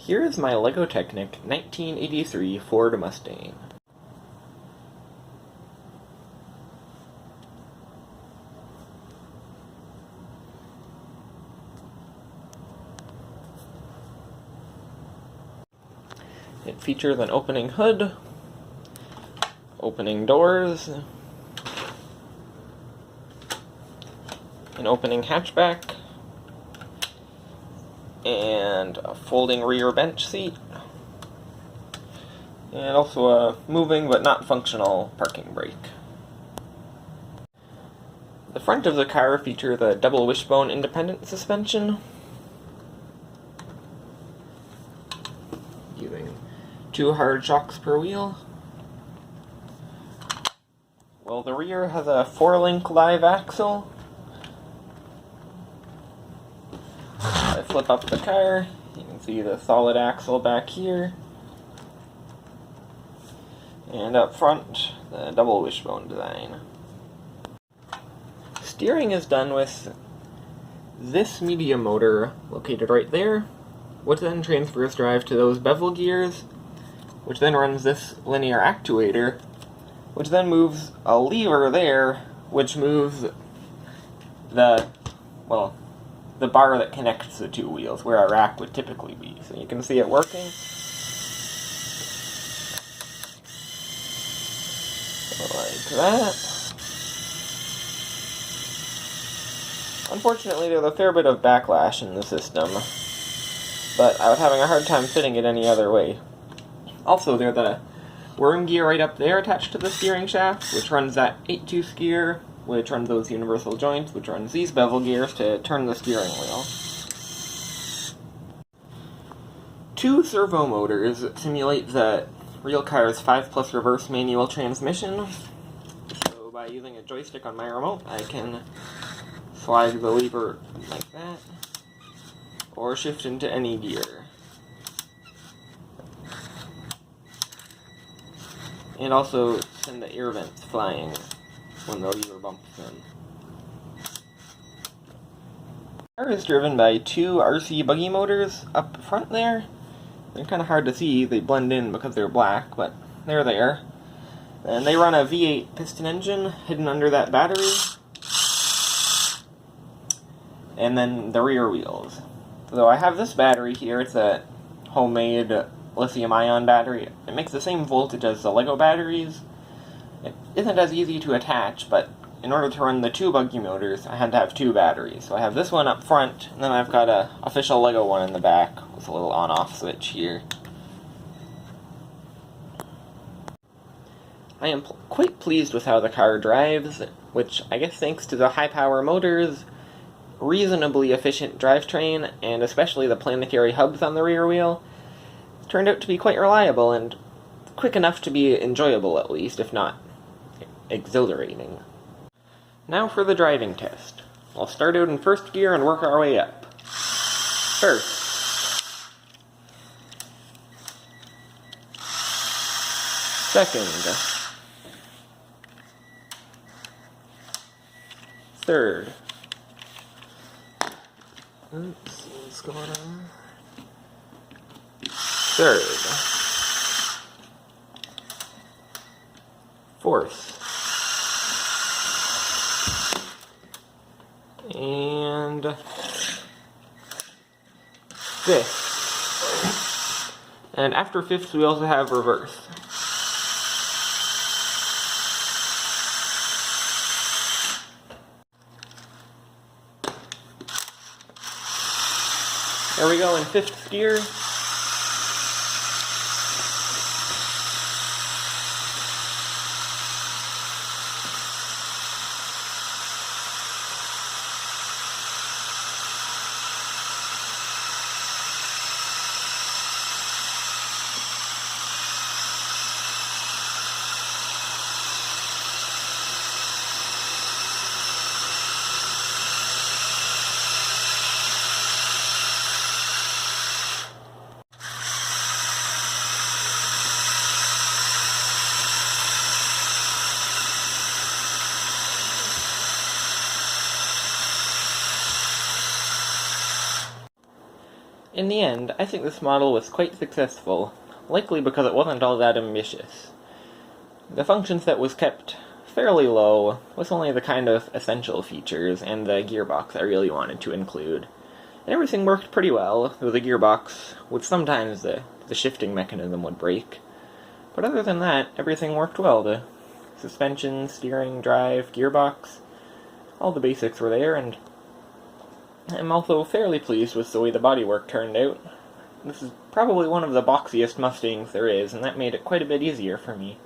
Here is my LEGO Technic 1983 Ford Mustang. It features an opening hood, opening doors, an opening hatchback, and a folding rear bench seat, and also a moving but not functional parking brake. The front of the car features a double wishbone independent suspension, using 2 hard shocks per wheel. Well, the rear has a 4-link live axle. I flip up the car, you can see the solid axle back here. And up front, the double wishbone design. Steering is done with this media motor located right there, which then transfers drive to those bevel gears, which then runs this linear actuator, which then moves a lever there, which moves the bar that connects the 2 wheels, where a rack would typically be. So you can see it working. Like that. Unfortunately, there's a fair bit of backlash in the system, but I was having a hard time fitting it any other way. Also, there's a worm gear right up there attached to the steering shaft, which runs that 8-tooth gear, which runs those universal joints, which runs these bevel gears to turn the steering wheel. 2 servo motors simulate the real car's 5+ reverse manual transmission. So by using a joystick on my remote, I can slide the lever like that, or shift into any gear. And also send the air vents flying when the lever bumps in. The car is driven by 2 RC buggy motors up front there. They're kind of hard to see, they blend in because they're black, but they're there. And they run a V8 piston engine hidden under that battery. And then the rear wheels. So I have this battery here, it's a homemade lithium-ion battery. It makes the same voltage as the LEGO batteries. It isn't as easy to attach, but in order to run the 2 buggy motors, I had to have 2 batteries. So I have this one up front, and then I've got an official LEGO one in the back with a little on-off switch here. I am quite pleased with how the car drives, which I guess thanks to the high-power motors, reasonably efficient drivetrain, and especially the planetary hubs on the rear wheel, turned out to be quite reliable and quick enough to be enjoyable at least, if not exhilarating. Now for the driving test. I'll start out in first gear and work our way up. First. Second. Third. Oops, what's going on? Third. Fourth. And 5th. And after 5th, we also have reverse. There we go in 5th gear. In the end, I think this model was quite successful, likely because it wasn't all that ambitious. The function set was kept fairly low, with only the kind of essential features and the gearbox I really wanted to include. And everything worked pretty well, though the gearbox would sometimes the shifting mechanism would break. But other than that, everything worked well. The suspension, steering, drive, gearbox, all the basics were there, and I'm also fairly pleased with the way the bodywork turned out. This is probably one of the boxiest Mustangs there is, and that made it quite a bit easier for me.